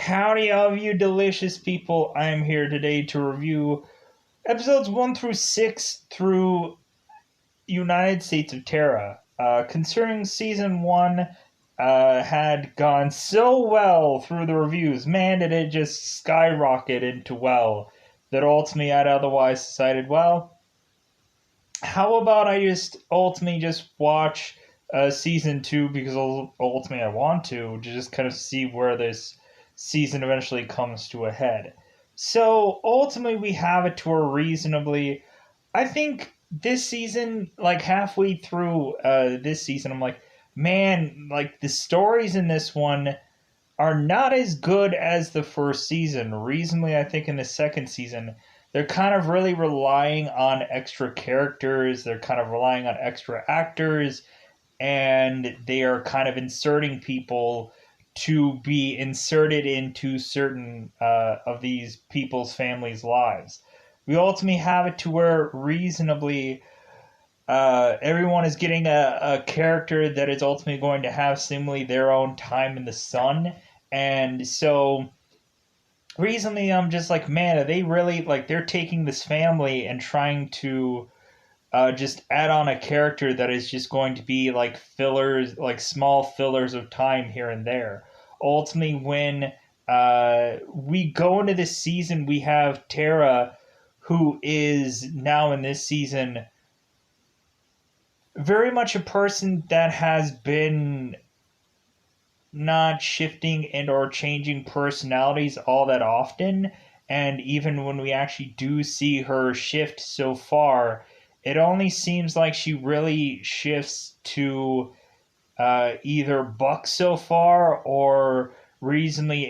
Howdy, all of you delicious people. I am here today to review episodes 1 through 6 through United States of Terra. Concerning season 1, had gone so well through the reviews. Man, did it just skyrocket into well that ultimately I'd otherwise decided, well, how about I just ultimately just watch season 2 because ultimately I want to just kind of see where this season eventually comes to a head. So ultimately we have it to a reasonably, I think this season, like halfway through this season, I'm like, man, like the stories in this one are not as good as the first season. Reasonably, I think in the second season, they're kind of really relying on extra characters, they're kind of relying on extra actors, and they are kind of inserting people to be inserted into certain of these people's families' lives. We ultimately have it to where reasonably everyone is getting a character that is ultimately going to have seemingly their own time in the sun. And so recently I'm just like, man, are they really like they're taking this family and trying to just add on a character that is just going to be like fillers, like small fillers of time here and there. Ultimately, when we go into this season, we have Tara, who is now in this season very much a person that has been not shifting and or changing personalities all that often. And even when we actually do see her shift so far, it only seems like she really shifts to either Buck so far or reasonably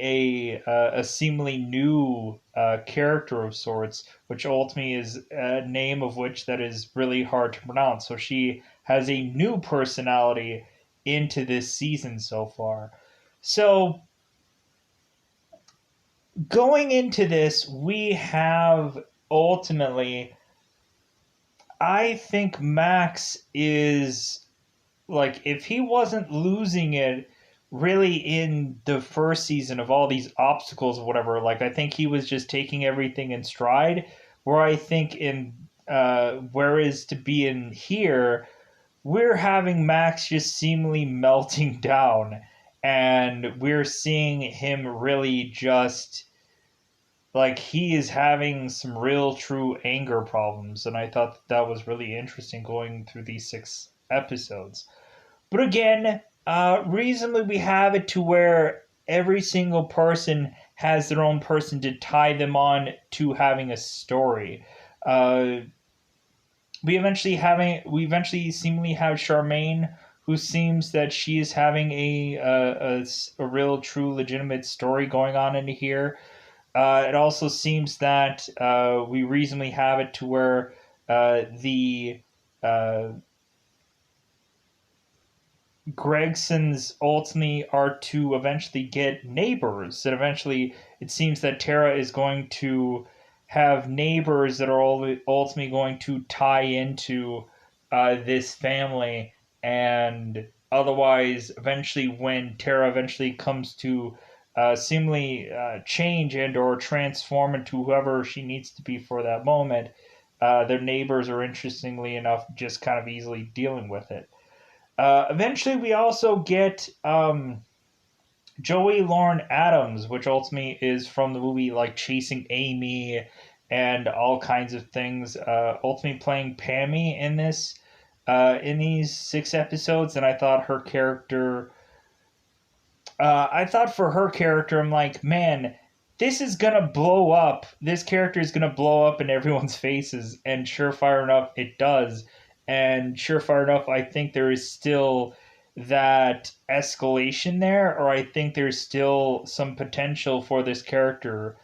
a seemingly new character of sorts, which ultimately is a name of which that is really hard to pronounce. So she has a new personality into this season so far. So going into this, we have ultimately, I think Max is like, if he wasn't losing it really in the first season of all these obstacles or whatever, like I think he was just taking everything in stride. Where I think in whereas to be in here, we're having Max just seemingly melting down, and we're seeing him really just like he is having some real true anger problems. And I thought that was really interesting going through these 6 episodes. But again, reasonably, we have it to where every single person has their own person to tie them on to having a story. Uh, we eventually seemingly have Charmaine, who seems that she is having a real, true, legitimate story going on in here. It also seems that we reasonably have it to where the Gregsons ultimately are to eventually get neighbors. And eventually, it seems that Tara is going to have neighbors that are ultimately going to tie into this family. And otherwise, eventually, when Tara eventually comes to seemingly change and or transform into whoever she needs to be for that moment, their neighbors are interestingly enough just kind of easily dealing with it. Eventually, we also get Joey Lauren Adams, which ultimately is from the movie like Chasing Amy and all kinds of things. Ultimately, playing Pammy in this in these 6 episodes, and I thought her character. I thought for her character, I'm like, man, this is gonna blow up. This character is gonna blow up in everyone's faces, and surefire enough, it does. And surefire enough, I think there is still that escalation there, or I think there's still some potential for this character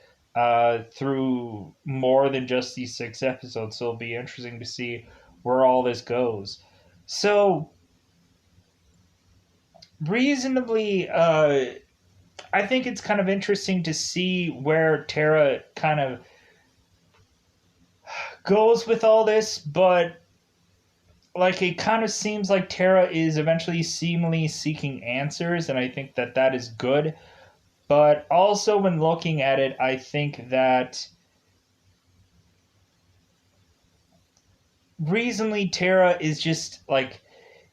through more than just these 6 episodes. So it'll be interesting to see where all this goes. So reasonably, I think it's kind of interesting to see where Tara kind of goes with all this, but like it kind of seems like Tara is eventually seemingly seeking answers, and I think that that is good. But also, when looking at it, I think that recently Tara is just like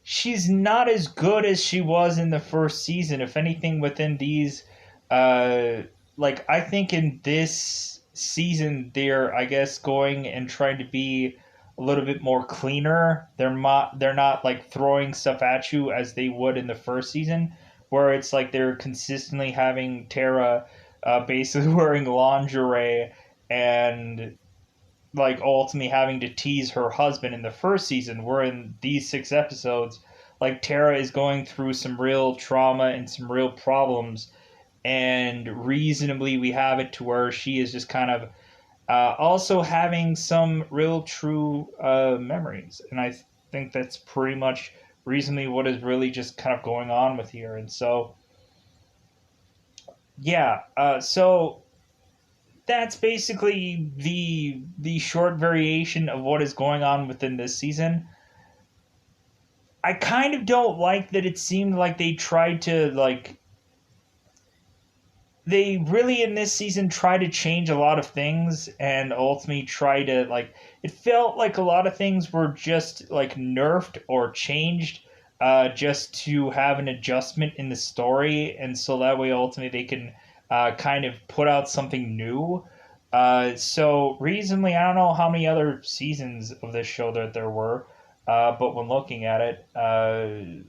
she's not as good as she was in the first season. If anything, within these, uh, like I think in this season they're I guess going and trying to be a little bit more cleaner. They're not like throwing stuff at you as they would in the first season, where it's like they're consistently having Tara basically wearing lingerie and like ultimately having to tease her husband in the first season. We're in these 6 episodes, like Tara is going through some real trauma and some real problems, and reasonably we have it to where she is just kind of also having some real true memories, and I think that's pretty much reasonably what is really just kind of going on with here. And so yeah, so that's basically the short variation of what is going on within this season. I kind of don't like that it seemed like they tried to like they really in this season try to change a lot of things and ultimately try to like it felt like a lot of things were just like nerfed or changed just to have an adjustment in the story, and so that way ultimately they can kind of put out something new. So reasonably, I don't know how many other seasons of this show that there were, but when looking at it, I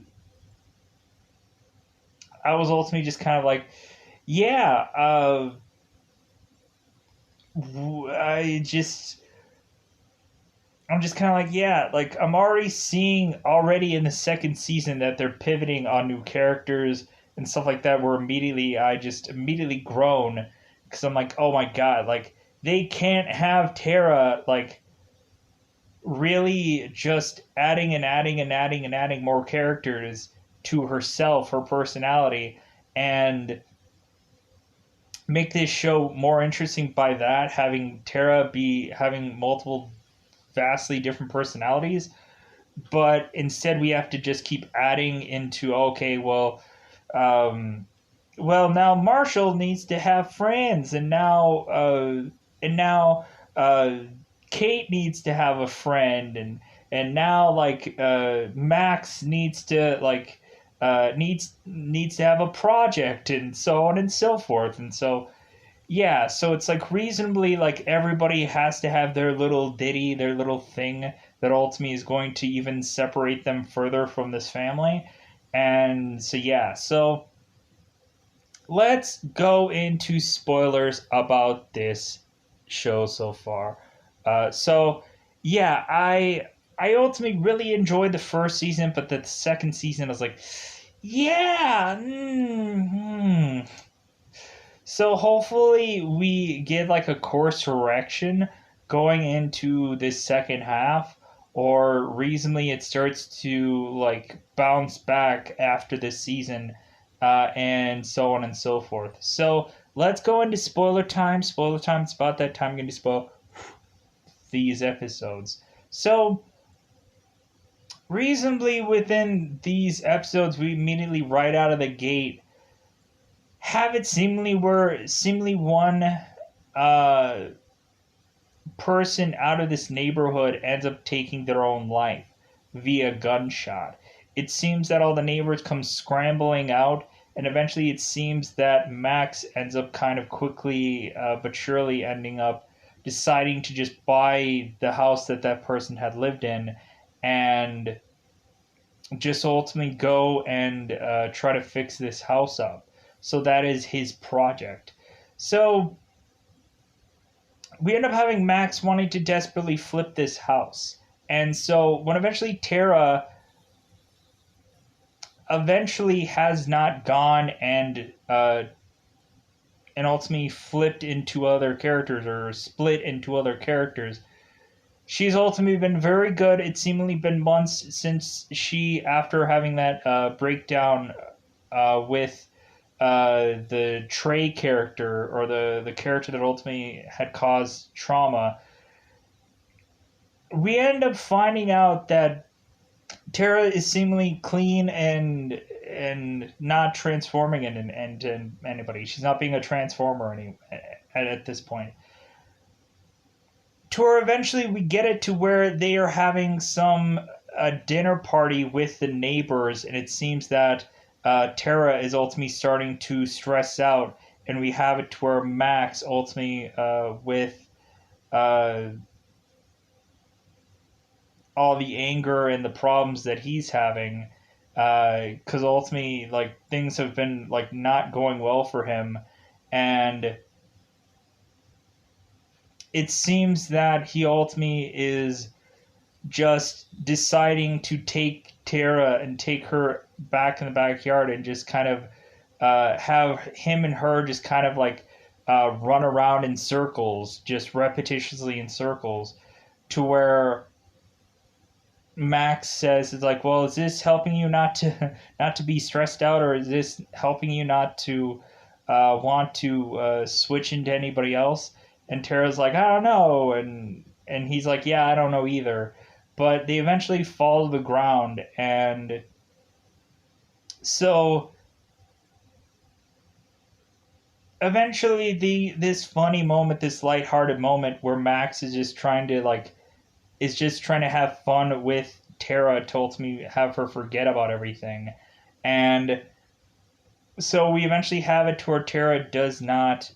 was ultimately just kind of like, yeah, I just I'm just kind of like, yeah, like I'm already seeing already in the second season that they're pivoting on new characters and stuff like that. Where immediately I just immediately groan because I'm like, oh my god, like they can't have Tara like really just adding and adding and adding and adding more characters to herself, her personality, and make this show more interesting by that, having Tara be having multiple vastly different personalities. But instead we have to just keep adding into, okay, um well now Marshall needs to have friends, and now uh Kate needs to have a friend, and now like Max needs to like needs to have a project, and so on and so forth. And so yeah, so it's like reasonably like everybody has to have their little ditty, their little thing that ultimately is going to even separate them further from this family. And so yeah, so let's go into spoilers about this show so far. So yeah, I ultimately really enjoyed the first season, but the second season I was like, yeah, so hopefully we get like a course correction going into this second half, or reasonably it starts to like bounce back after this season, and so on and so forth. So let's go into spoiler time. Spoiler time. It's about that time I'm going to spoil these episodes. So reasonably within these episodes, we immediately right out of the gate have it seemingly one uh, person out of this neighborhood ends up taking their own life via gunshot. It seems that all the neighbors come scrambling out, and eventually it seems that Max ends up kind of quickly but surely ending up deciding to just buy the house that that person had lived in, and just ultimately go and try to fix this house up. So that is his project. So we end up having Max wanting to desperately flip this house. And so when eventually Tara eventually has not gone and ultimately flipped into other characters or split into other characters, she's ultimately been very good. It's seemingly been months since she, after having that breakdown with the Trey character, or the character that ultimately had caused trauma, we end up finding out that Tara is seemingly clean and not transforming into anybody. She's not being a transformer at this point. To where eventually we get it to where they are having some a dinner party with the neighbors, and it seems that Tara is ultimately starting to stress out, and we have it to where Max ultimately with uh, all the anger and the problems that he's having, because ultimately like things have been like not going well for him, and it seems that he ultimately is just deciding to take Tara and take her back in the backyard and just kind of have him and her just kind of like run around in circles, just repetitiously in circles, to where Max says it's like, well, is this helping you not to not to be stressed out, or is this helping you not to want to switch into anybody else? And Tara's like, I don't know, and he's like, yeah, I don't know either. But they eventually fall to the ground, and so eventually this funny moment, this lighthearted moment where Max is just trying to like is just trying to have fun with Tara to ultimately have her forget about everything. And so we eventually have it to where Tara does not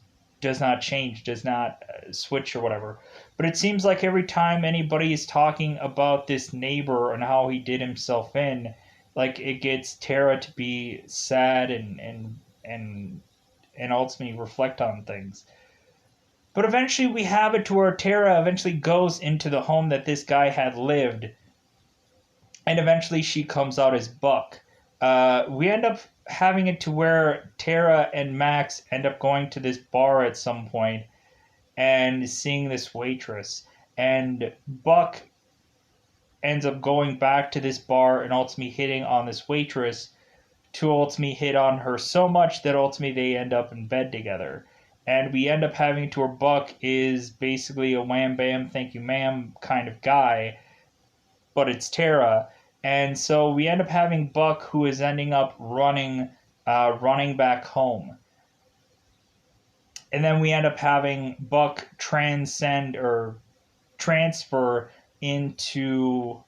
change, does not switch or whatever. But it seems like every time anybody is talking about this neighbor and how he did himself in, like it gets Tara to be sad and ultimately reflect on things. But eventually we have it to where Tara eventually goes into the home that this guy had lived, and eventually she comes out as Buck. We end up having it to where Tara and Max end up going to this bar at some point and seeing this waitress. And Buck ends up going back to this bar and ultimately hitting on this waitress to ultimately hit on her so much that ultimately they end up in bed together. And we end up having to where Buck is basically a wham bam, thank you ma'am kind of guy, but it's Tara. And so we end up having Buck, who is ending up running back home. And then we end up having Buck transcend or transfer into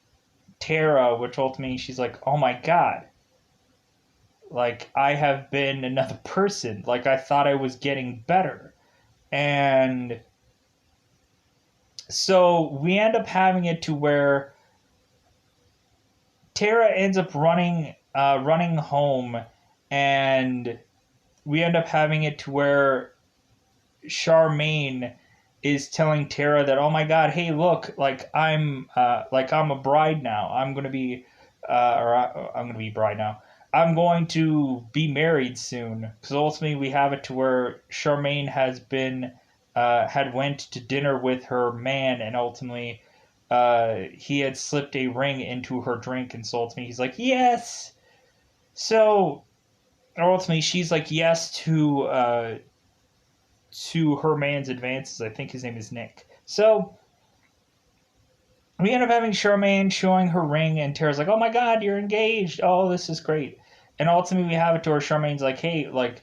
Tara, which ultimately she's like, oh my god, like I have been another person. Like I thought I was getting better. And so we end up having it to where Tara ends up running home, and we end up having it to where Charmaine is telling Tara that, oh my god, hey look, I'm a bride now. I'm gonna be bride now. I'm going to be married soon, because ultimately we have it to where Charmaine had went to dinner with her man, and ultimately he had slipped a ring into her drink, and so ultimately he's like, yes. So ultimately she's like yes to her man's advances. I think his name is Nick. So we end up having Charmaine showing her ring, and Tara's like, oh my god, you're engaged. Oh, this is great. And ultimately we have it to where Charmaine's like, hey, like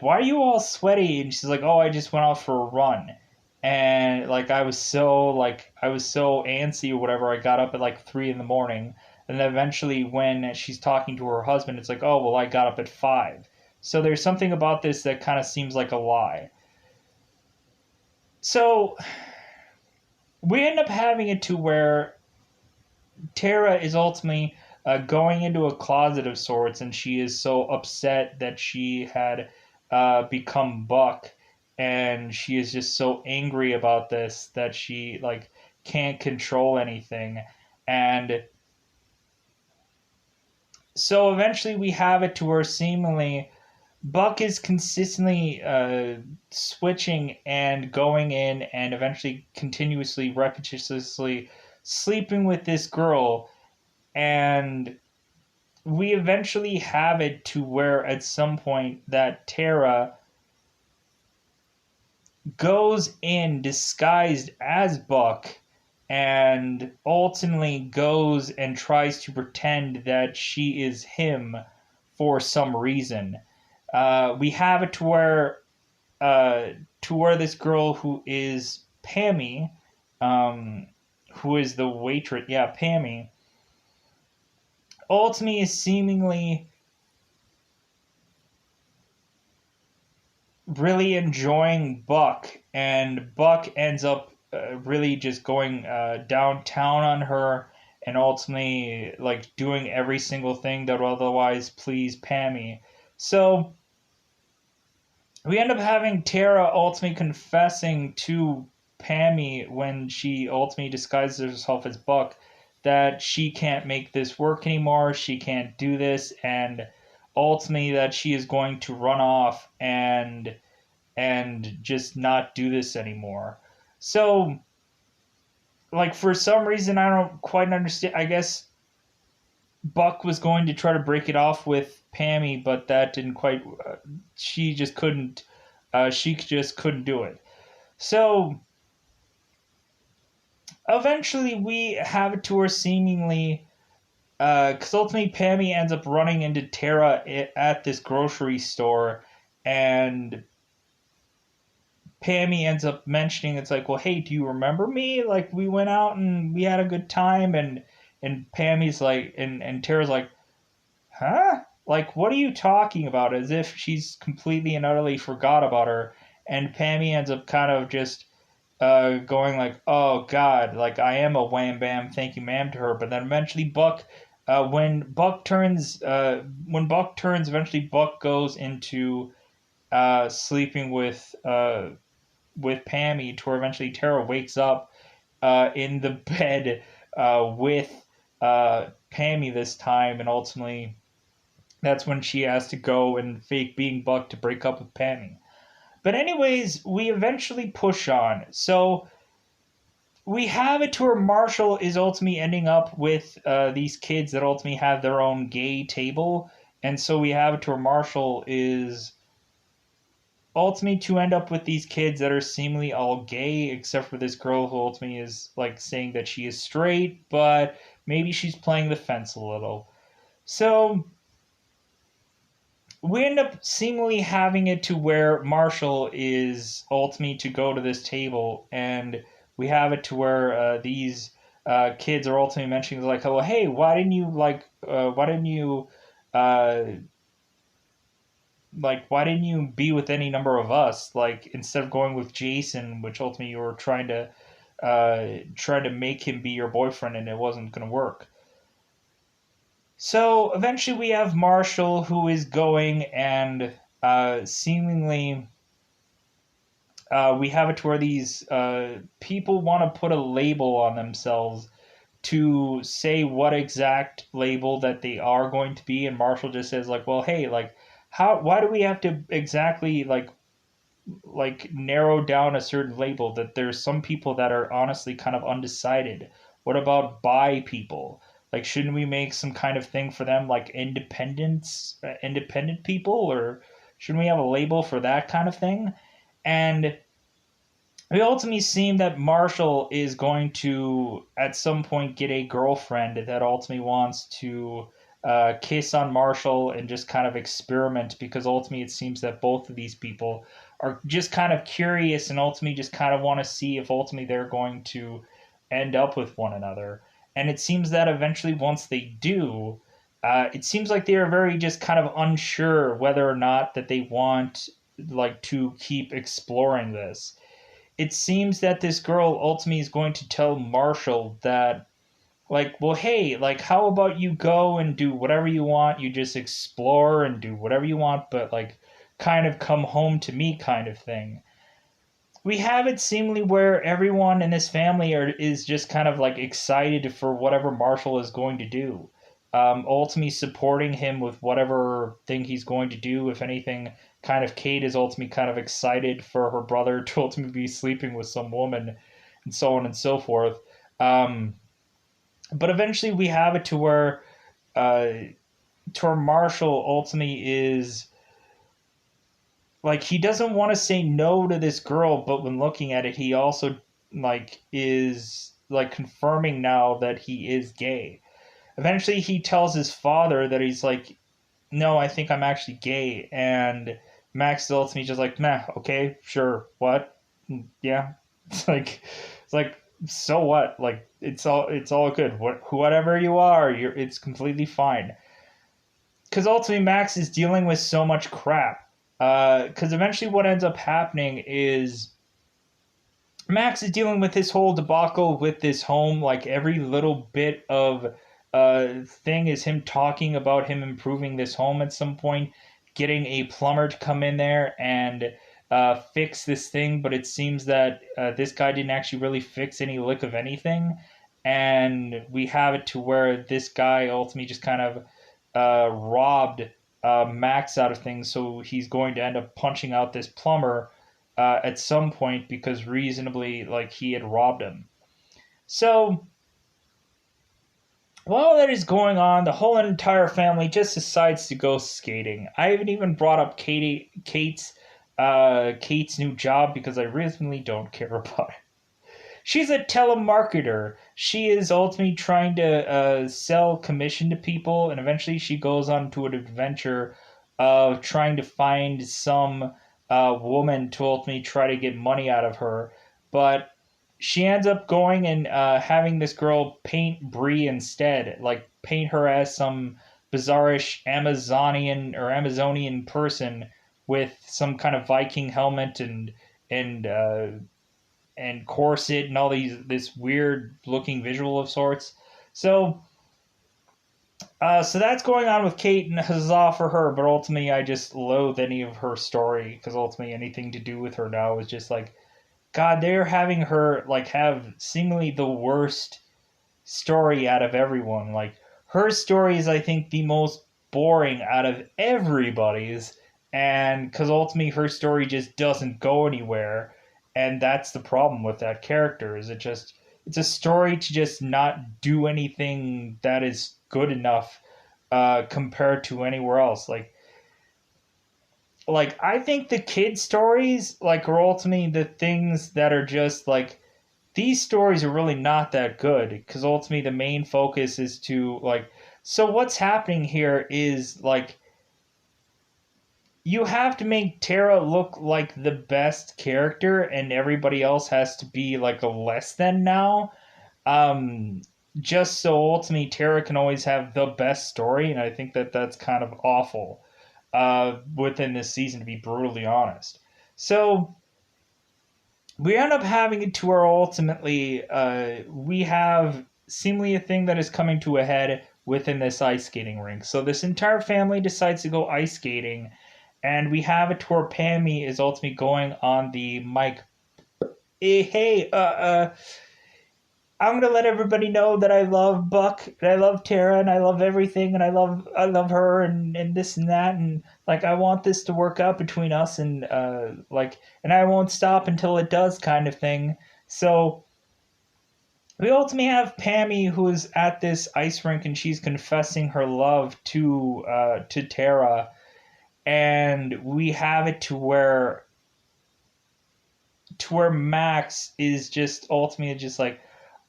why are you all sweaty? And she's like, oh, I just went out for a run. And like I was so antsy or whatever, I got up at like 3 in the morning. And then eventually when she's talking to her husband, it's like, oh well, I got up at 5. So there's something about this that kind of seems like a lie. So we end up having it to where Tara is ultimately going into a closet of sorts, and she is so upset that she had become Buck, and she is just so angry about this that she like can't control anything. And so eventually we have it to where seemingly Buck is consistently switching and going in and eventually continuously, repetitiously sleeping with this girl. And we eventually have it to where at some point that Tara goes in disguised as Buck and ultimately goes and tries to pretend that she is him for some reason. We have it uh, to where this girl who is Pammy, um, who is the waitress, yeah, Pammy, ultimately is seemingly really enjoying Buck, and Buck ends up really just going downtown on her, and ultimately like doing every single thing that would otherwise please Pammy. So we end up having Tara ultimately confessing to Pammy when she ultimately disguises herself as Buck that she can't make this work anymore, she can't do this, and ultimately that she is going to run off and just not do this anymore. So, like, for some reason, I don't quite understand. I guess Buck was going to try to break it off with Pammy, but that didn't quite. She just couldn't. She just couldn't do it. So eventually, we have it to where seemingly, because ultimately Pammy ends up running into Tara at this grocery store, and Pammy ends up mentioning, it's like, well, hey, do you remember me? Like, we went out and we had a good time, and Pammy's like, and Tara's like, huh? Like, what are you talking about? As if she's completely and utterly forgot about her. And Pammy ends up kind of just going like, oh God, like I am a wham bam, thank you ma'am to her. But then eventually Buck, when Buck turns, eventually Buck goes into sleeping with Pammy, to where eventually Tara wakes up in the bed with Pammy this time, and ultimately that's when she has to go and fake being Buck to break up with Pammy. But anyways, we eventually push on. So we have it to where Marshall is ultimately ending up with these kids that ultimately have their own gay table, and so we have it to where Marshall is ultimately to end up with these kids that are seemingly all gay, except for this girl who ultimately is like saying that she is straight, but maybe she's playing the fence a little. So we end up seemingly having it to where Marshall is ultimately to go to this table, and we have it to where these kids are ultimately mentioning like, oh hey, why didn't you uh, why didn't you be with any number of us, like instead of going with Jason, which ultimately you were trying to make him be your boyfriend and it wasn't going to work. So eventually we have Marshall who is going and seemingly we have it to where these people want to put a label on themselves to say what exact label that they are going to be, and Marshall just says like, well hey, like how, why do we have to exactly like narrow down a certain label? That there's some people that are honestly kind of undecided. What about bi people? Like, shouldn't we make some kind of thing for them, like independent people, or shouldn't we have a label for that kind of thing? And it ultimately seemed that Marshall is going to at some point get a girlfriend that ultimately wants to kiss on Marshall and just kind of experiment, because ultimately it seems that both of these people are just kind of curious and ultimately just kind of want to see if ultimately they're going to end up with one another. And it seems that eventually once they do, it seems like they are very just kind of unsure whether or not that they want like to keep exploring this. It seems that this girl ultimately is going to tell Marshall that, like, well, hey, like, how about you go and do whatever you want? You just explore and do whatever you want, but, like, kind of come home to me kind of thing. We have it seemingly where everyone in this family is just kind of, like, excited for whatever Marshall is going to do. Ultimately supporting him with whatever thing he's going to do. If anything, kind of Kate is ultimately kind of excited for her brother to ultimately be sleeping with some woman, and so on and so forth. Um, but eventually, we have it uh, to where Marshall ultimately is like, he doesn't want to say no to this girl, but when looking at it, he also like is like confirming now that he is gay. Eventually, he tells his father that he's like, no, I think I'm actually gay, and Max is ultimately just like, nah, okay, sure, what? Yeah, it's like, so what? Like, it's all good. Whatever you are, it's completely fine. Because ultimately, Max is dealing with so much crap. Because eventually, what ends up happening is Max is dealing with this whole debacle with this home. Like every little bit of thing is him talking about him improving this home at some point, getting a plumber to come in there and fix this thing. But it seems that this guy didn't actually really fix any lick of anything. And we have it to where this guy ultimately just kind of robbed Max out of things. So he's going to end up punching out this plumber at some point because reasonably, like, he had robbed him. So while that is going on, the whole entire family just decides to go skating. I haven't even brought up Kate's new job because I reasonably don't care about it. She's a telemarketer. She is ultimately trying to sell commission to people, and eventually she goes on to an adventure of trying to find some woman to ultimately try to get money out of her. But she ends up going and having this girl paint Bree instead, like paint her as some bizarrish Amazonian person with some kind of Viking helmet and and corset and all this weird looking visual of sorts. So so that's going on with Kate, and huzzah for her. But ultimately, I just loathe any of her story because ultimately anything to do with her now is just like, God, they're having her like have seemingly the worst story out of everyone. Like her story is, I think, the most boring out of everybody's, and because ultimately her story just doesn't go anywhere, and that's the problem with that character. Is it's a story to just not do anything that is good enough compared to anywhere else. Like I think the kid stories like are ultimately the things that are just like these stories are really not that good because ultimately the main focus is to like so what's happening here is like you have to make Tara look like the best character and everybody else has to be like a less than now um just so ultimately Tara can always have the best story, and I think that that's kind of awful within this season, to be brutally honest. So we end up having it to where ultimately we have seemingly a thing that is coming to a head within this ice skating rink. So this entire family decides to go ice skating, and we have it to where Pammy is ultimately going on the mic. Hey, I'm gonna let everybody know that I love Buck, and I love Tara, and I love everything, and I love her, and this and that, and like I want this to work out between us, and like, and I won't stop until it does, kind of thing. So we ultimately have Pammy who is at this ice rink, and she's confessing her love to Tara, and we have it to where Max is just ultimately just like,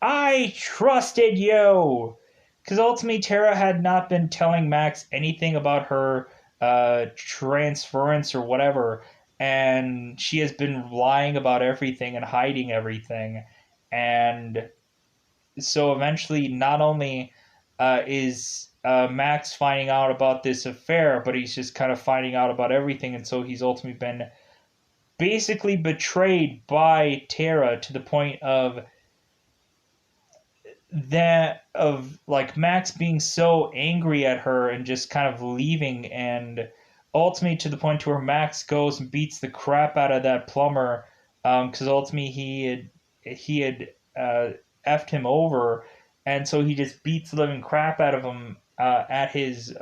I trusted you. Because ultimately, Tara had not been telling Max anything about her transference or whatever. And she has been lying about everything and hiding everything. And so eventually, not only is Max finding out about this affair, but he's just kind of finding out about everything. And so he's ultimately been basically betrayed by Tara to the point of like Max being so angry at her and just kind of leaving, and ultimately to the point to where Max goes and beats the crap out of that plumber because ultimately he had effed him over, and so he just beats the living crap out of him at his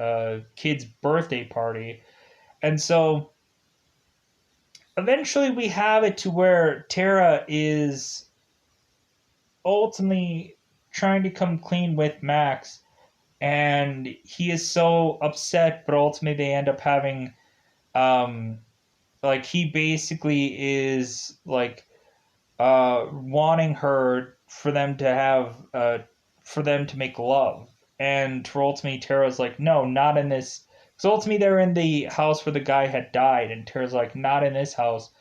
kid's birthday party. And so eventually we have it to where Tara is ultimately trying to come clean with Max, and he is so upset, but ultimately they end up having um like he basically is like wanting her for them to have for them to make love. And ultimately Tara's like, no, not in this. Because ultimately they're in the house where the guy had died, and Tara's like, not in this house.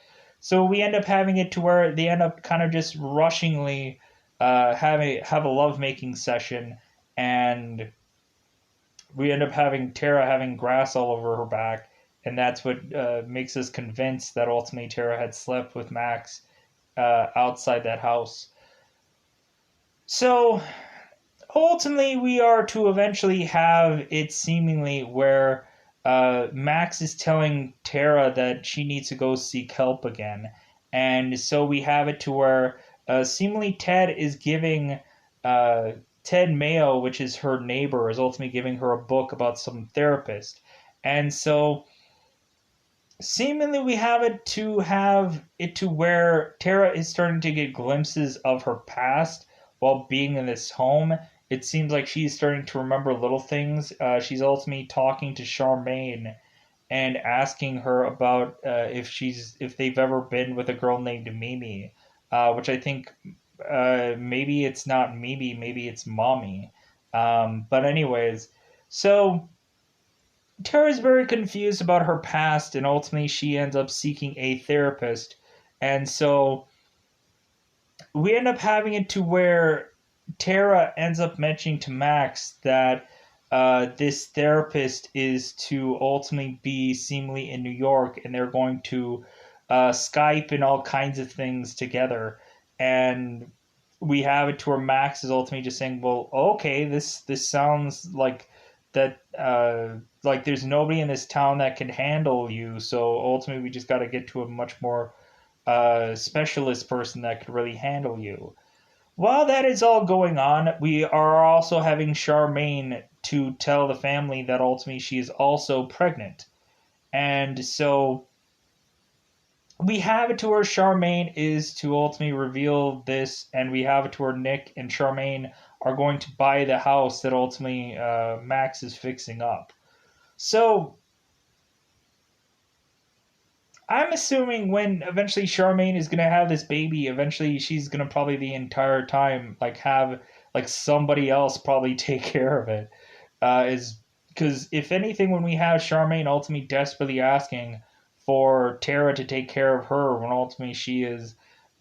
So we end up having it to where they end up kind of just rushingly have a love making session, and we end up having Tara having grass all over her back, and that's what makes us convinced that ultimately Tara had slept with Max outside that house. So ultimately, we are to eventually have it seemingly where Max is telling Tara that she needs to go seek help again. And so we have it to where seemingly Ted is giving uh, Ted Mayo, which is her neighbor, is ultimately giving her a book about some therapist. And so seemingly we have it to where Tara is starting to get glimpses of her past while being in this home. It seems like she's starting to remember little things. She's ultimately talking to Charmaine and asking her about if they've ever been with a girl named Mimi, which I think maybe it's not Mimi, maybe it's Mommy. But anyways, so Tara's very confused about her past, and ultimately she ends up seeking a therapist. And so we end up having it to where Tara ends up mentioning to Max that this therapist is to ultimately be seemingly in New York, and they're going to Skype and all kinds of things together. And we have it to where Max is ultimately just saying, "Well, okay, this sounds that like there's nobody in this town that can handle you. So ultimately, we just got to get to a much more specialist person that could really handle you." While that is all going on, we are also having Charmaine to tell the family that ultimately she is also pregnant. And so we have it to where Charmaine is to ultimately reveal this, and we have it to where Nick and Charmaine are going to buy the house that ultimately Max is fixing up. So I'm assuming when eventually Charmaine is gonna have this baby, eventually she's gonna probably the entire time have somebody else probably take care of it. Is because if anything, when we have Charmaine ultimately desperately asking for Tara to take care of her when ultimately she is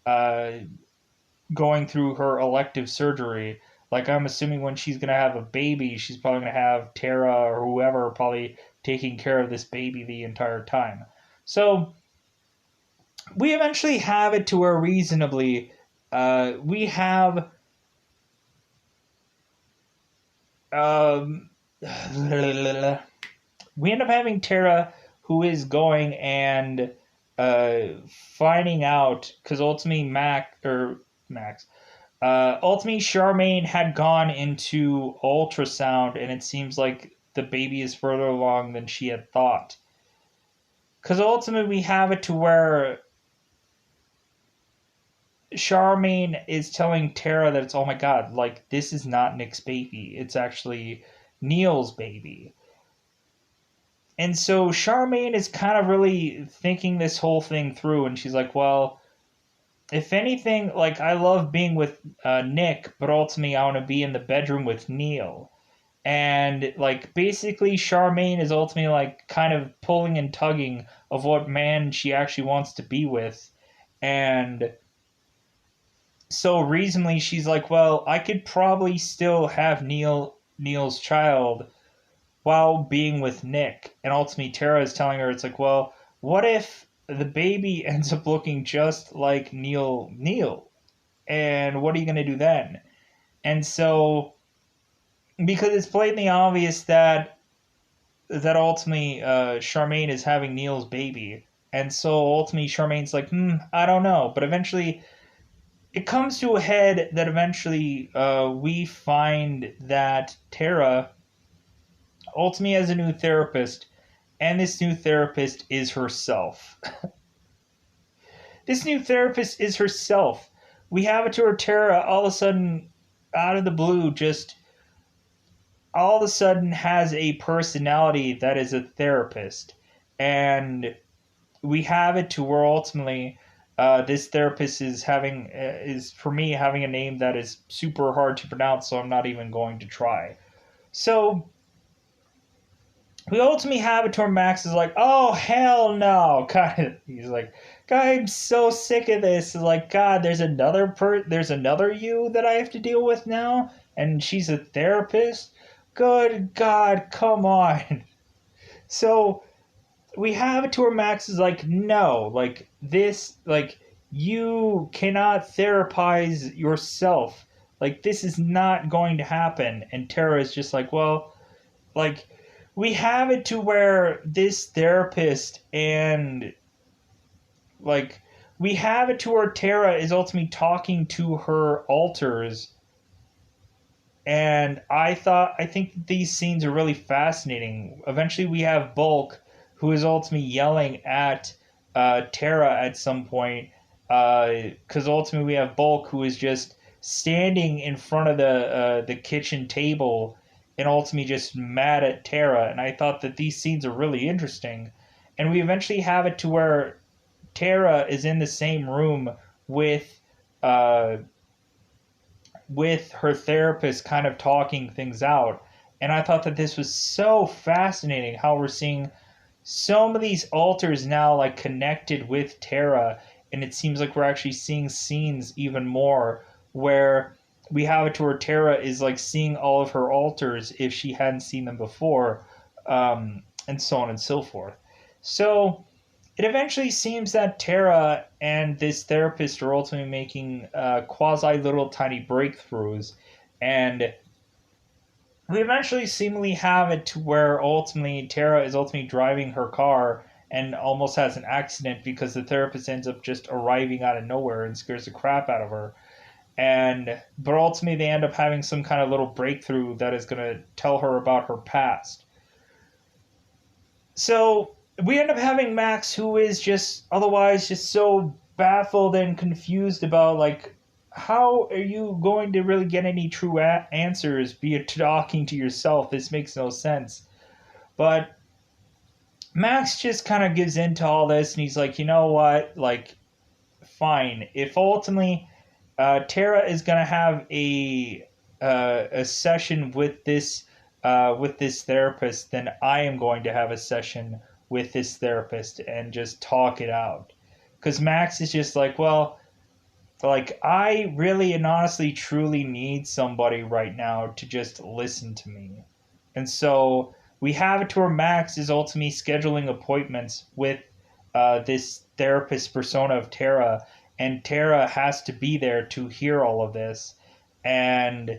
uh, going through her elective surgery, I'm assuming when she's gonna have a baby, she's probably gonna have Tara or whoever probably taking care of this baby the entire time. So we eventually have it to where reasonably we have um, we end up having Tara who is going and finding out because ultimately Max ultimately Charmaine had gone into ultrasound, and it seems like the baby is further along than she had thought. Because ultimately we have it to where Charmaine is telling Tara that it's, oh my god, this is not Nick's baby. It's actually Neil's baby. And so Charmaine is kind of really thinking this whole thing through, and she's like, well, if anything, I love being with Nick, but ultimately I want to be in the bedroom with Neil. And basically Charmaine is ultimately kind of pulling and tugging of what man she actually wants to be with. And so reasonably she's like, well, I could probably still have Neil's child while being with Nick. And ultimately Tara is telling her, it's like, well, what if the baby ends up looking just like Neil? And what are you gonna do then? And so because it's blatantly obvious that ultimately Charmaine is having Neil's baby. And so ultimately Charmaine's like, I don't know. But eventually it comes to a head that eventually we find that Tara ultimately has a new therapist, and this new therapist is herself. This new therapist is herself. We have it to her Tara all of a sudden, out of the blue, just all of a sudden has a personality that is a therapist. And we have it to where ultimately This therapist is for me having a name that is super hard to pronounce, so I'm not even going to try. So we ultimately have it to where Max is like, "Oh hell no!" Kind of, he's like, "God, I'm so sick of this." Like, God, there's another you that I have to deal with now, and she's a therapist. Good God, come on. So we have it to where Max is like, "No, like this, like you cannot therapize yourself. Like this is not going to happen." And Tara is just like, "Well, like." We have it to where this therapist and like we have it to where Tara is ultimately talking to her alters, and I think these scenes are really fascinating. Eventually we have Bulk, who is ultimately yelling at Tara at some point, because ultimately we have Bulk, who is just standing in front of the kitchen table and ultimately just mad at Tara. And I thought that these scenes are really interesting. And we eventually have it to where Tara is in the same room with uh, with her therapist, kind of talking things out. And I thought that this was so fascinating how we're seeing some of these alters now like connected with Tara, and it seems like we're actually seeing scenes even more where we have it to where Tara is like seeing all of her alters if she hadn't seen them before, and so on and so forth. So it eventually seems that Tara and this therapist are ultimately making quasi little tiny breakthroughs, and we eventually seemingly have it to where ultimately Tara is ultimately driving her car and almost has an accident because the therapist ends up just arriving out of nowhere and scares the crap out of her. And but ultimately they end up having some kind of little breakthrough that is going to tell her about her past. So we end up having Max, who is just otherwise just so baffled and confused about like how are you going to really get any true answers be it talking to yourself. This makes no sense. But Max just kind of gives into all this and he's like, you know what, like fine, if ultimately Tara is going to have a session with this therapist, then I am going to have a session with this therapist and just talk it out. Because Max is just like, well, like I really and honestly truly need somebody right now to just listen to me. And so we have it to where Max is ultimately scheduling appointments with this therapist persona of Tara, and Tara has to be there to hear all of this. And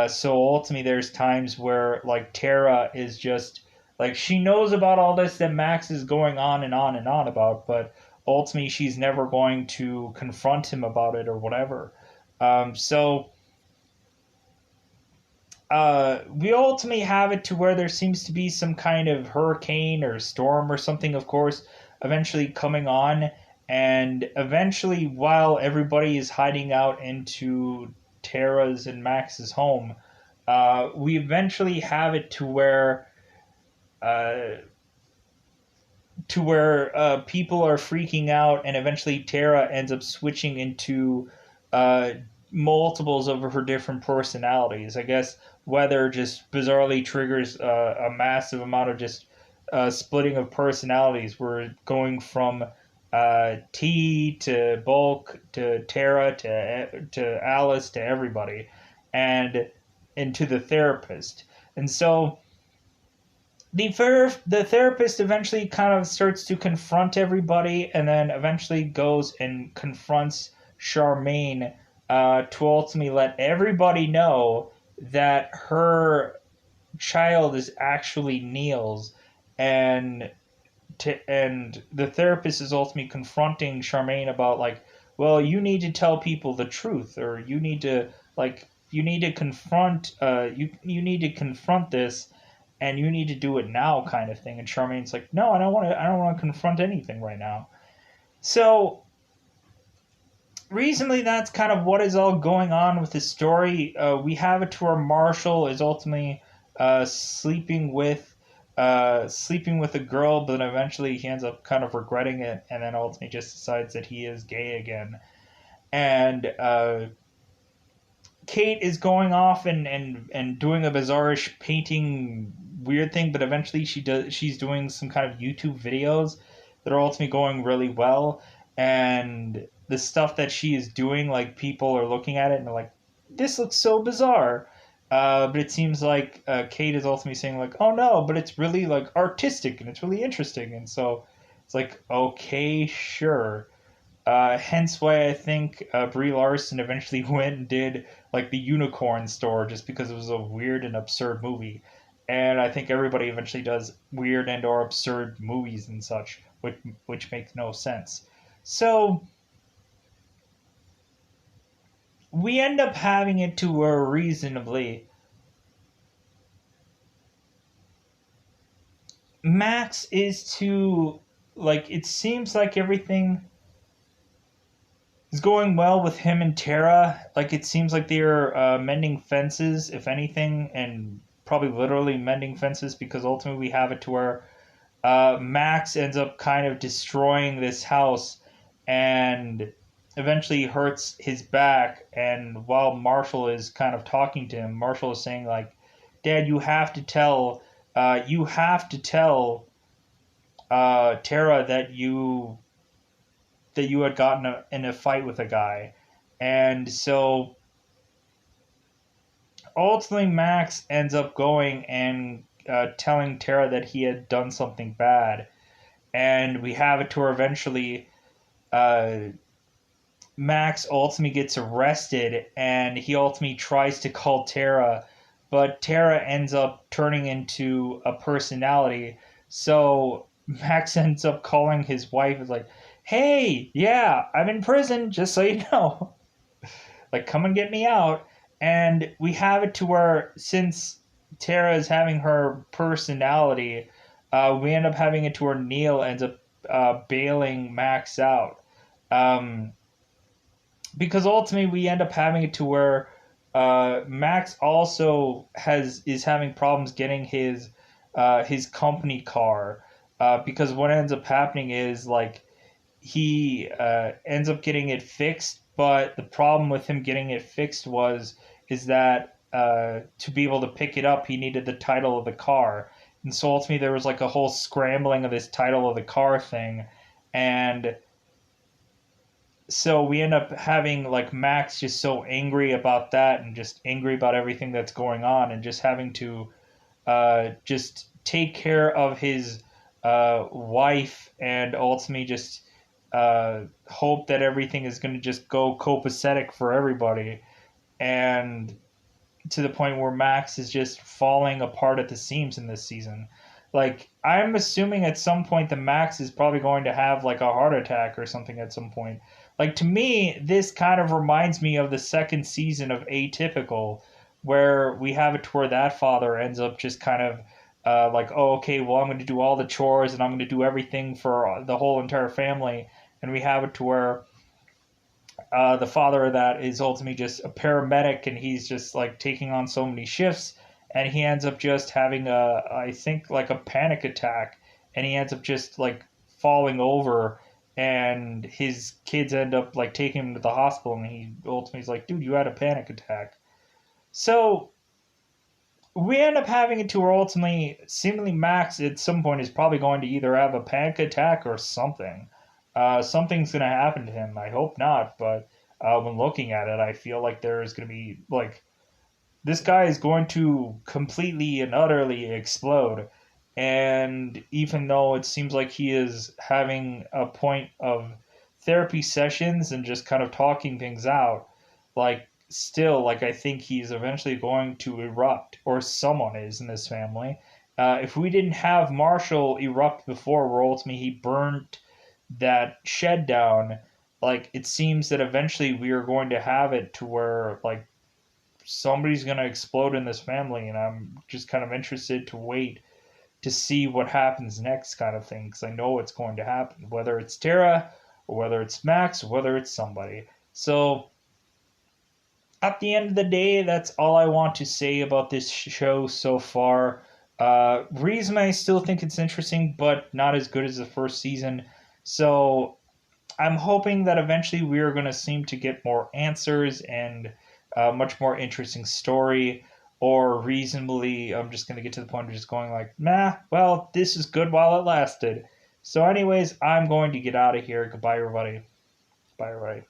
so ultimately, there's times where like Tara is just like she knows about all this that Max is going on and on and on about, but ultimately she's never going to confront him about it or whatever. So we ultimately have it to where there seems to be some kind of hurricane or storm or something, of course, eventually coming on. And eventually, while everybody is hiding out into Tara's and Max's home, we eventually have it uh, to where people are freaking out, and eventually Tara ends up switching into uh, multiples of her different personalities. I guess weather just bizarrely triggers a massive amount of just splitting of personalities. We're going from T to Bulk to Tara to Alice to everybody, and to the therapist. And so the therapist eventually kind of starts to confront everybody, and then eventually goes and confronts Charmaine to ultimately let everybody know that her child is actually Neil's, and and the therapist is ultimately confronting Charmaine about like, well, you need to tell people the truth, or you need to like you need to confront you need to confront this, and you need to do it now, kind of thing. And Charmaine's like, no, I don't want to confront anything right now. So recently, that's kind of what is all going on with the story. We have it to where Marshall is ultimately sleeping with sleeping with a girl, but then eventually he ends up kind of regretting it, and then ultimately just decides that he is gay again. And Kate is going off and doing a bizarrish painting weird thing, but eventually she's doing some kind of YouTube videos that are ultimately going really well, and the stuff that she is doing, like people are looking at it and they're like, this looks so bizarre. But it seems like Kate is ultimately saying like, oh no, but it's really like artistic and it's really interesting, and so it's like, okay, sure. Hence why I think Brie Larson eventually went and did like the Unicorn Store just because it was a weird and absurd movie. And I think everybody eventually does weird and or absurd movies and such, which makes no sense. So we end up having it to where reasonably Max is to like it seems like everything is going well with him and Tara. Like it seems like they're mending fences, if anything, and probably literally mending fences because ultimately we have it to where Max ends up kind of destroying this house and eventually hurts his back. And while Marshall is kind of talking to him, Marshall is saying like, "Dad, you have to tell Tara that you had gotten in a fight with a guy." And so ultimately, Max ends up going and telling Tara that he had done something bad. And we have it to where eventually uh, Max ultimately gets arrested and he ultimately tries to call Tara, but Tara ends up turning into a personality. So Max ends up calling his wife, is like, hey, yeah, I'm in prison, just so you know. Like, come and get me out. And we have it to where since Tara is having her personality, we end up having it to where Neil ends up bailing Max out. Um, because ultimately we end up having it to where Max also is having problems getting his company car because what ends up happening is like he ends up getting it fixed, but the problem with him getting it fixed is that to be able to pick it up, he needed the title of the car, and so ultimately there was like a whole scrambling of this title of the car thing, and so we end up having like Max just so angry about that and just angry about everything that's going on and just having to just take care of his wife and ultimately just hope that everything is going to just go copacetic for everybody, and to the point where Max is just falling apart at the seams in this season. Like I'm assuming at some point the Max is probably going to have like a heart attack or something at some point. Like to me, this kind of reminds me of the second season of Atypical, where we have it to where that father ends up just kind of like, oh, okay, well, I'm going to do all the chores and I'm going to do everything for the whole entire family. And we have it to where the father of that is ultimately just a paramedic and he's just like taking on so many shifts and he ends up just having I think like a panic attack and he ends up just like falling over and his kids end up like taking him to the hospital and he ultimately is like, dude, you had a panic attack. So we end up having it to where ultimately seemingly Max at some point is probably going to either have a panic attack or something. Something's going to happen to him. I hope not, but when looking at it, I feel like there is going to be like this guy is going to completely and utterly explode. And even though it seems like he is having a point of therapy sessions and just kind of talking things out, like still, like I think he's eventually going to erupt, or someone is in this family. If we didn't have Marshall erupt before, where ultimately he burnt that shed down, like it seems that eventually we are going to have it to where like somebody's going to explode in this family, and I'm just kind of interested to wait to see what happens next, kind of thing, because I know it's going to happen, whether it's Tara or whether it's Max or whether it's somebody. So at the end of the day, that's all I want to say about this show so far. Reason I still think it's interesting, but not as good as the first season. So I'm hoping that eventually we are going to seem to get more answers and a much more interesting story. Or reasonably, I'm just going to get to the point of just going like, nah, well, this is good while it lasted. So, anyways, I'm going to get out of here. Goodbye, everybody. Bye, everybody.